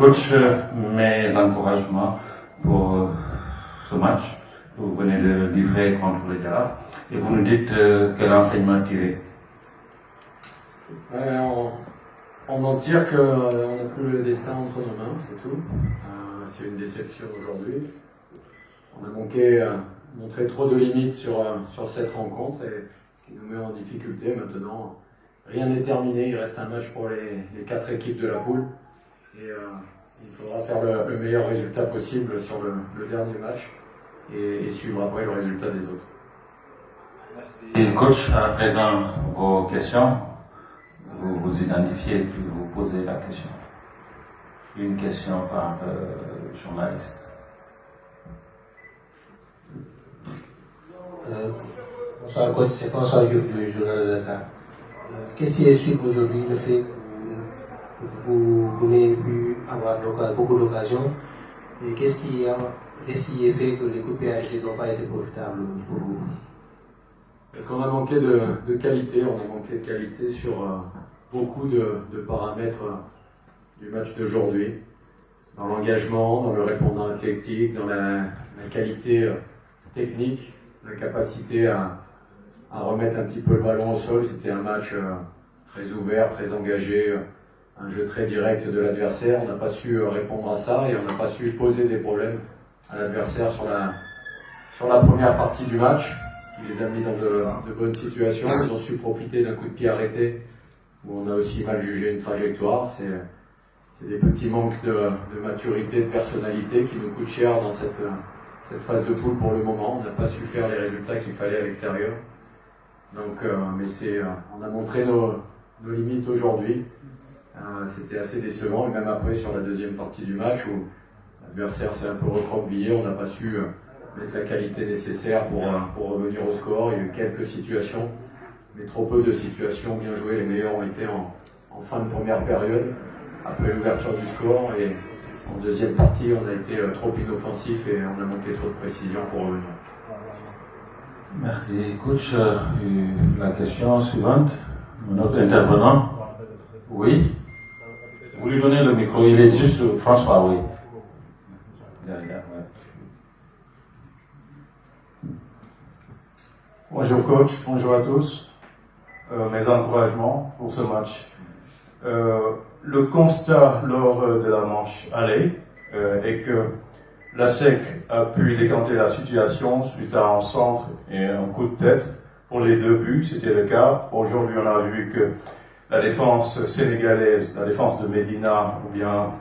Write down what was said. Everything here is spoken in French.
Coach, mes encouragements pour ce match. Vous venez de livrer contre le Jaraaf et vous nous dites quel enseignement tirer. On en tire qu'on n'a plus le destin entre nos mains, c'est tout. C'est une déception aujourd'hui. On a montré trop de limites sur cette rencontre et ce qui nous met en difficulté maintenant. Rien n'est terminé, il reste un match pour les 4 équipes de la poule et il faudra faire le meilleur résultat possible sur le dernier match et suivre après le résultat des autres. Merci. Et coach, à présent, vos questions, vous vous identifiez et puis vous posez la question. Une question par journaliste. Bonsoir coach, c'est François Diouf du Journal de Dakar. Qu'est-ce qui explique aujourd'hui le fait que vous n'ayez pu avoir beaucoup d'occasions et qu'est-ce qui a fait que les coups de PHD n'ont pas été profitables pour vous? Parce qu'on a manqué de qualité, sur beaucoup de paramètres du match d'aujourd'hui, dans l'engagement, dans le répondant athlétique, dans la qualité technique, la capacité à remettre un petit peu le ballon au sol. C'était un match très ouvert, très engagé, un jeu très direct de l'adversaire. On n'a pas su répondre à ça et on n'a pas su poser des problèmes à l'adversaire sur la première partie du match, ce qui les a mis dans de bonnes situations. Ils ont su profiter d'un coup de pied arrêté où on a aussi mal jugé une trajectoire. C'est des petits manques de maturité, de personnalité qui nous coûtent cher dans cette phase de poule pour le moment. On n'a pas su faire les résultats qu'il fallait à l'extérieur. Donc, on a montré nos limites aujourd'hui. C'était assez décevant, et même après sur la deuxième partie du match où l'adversaire s'est un peu recroquevillé, on n'a pas su mettre la qualité nécessaire pour revenir au score. Il y a eu quelques situations, mais trop peu de situations bien jouées. Les meilleurs ont été en fin de première période, après l'ouverture du score, et en deuxième partie, on a été trop inoffensif et on a manqué trop de précision pour revenir. Merci. Coach, la question suivante, notre intervenant. Oui. Vous lui donnez le micro, il est juste François, oui. Bonjour coach, bonjour à tous. Mes encouragements pour ce match. Le constat lors de la manche aller est que la SEC a pu décanter la situation suite à un centre et un coup de tête pour les 2 buts, c'était le cas. Aujourd'hui, on a vu que la défense sénégalaise, la défense de Medina ou bien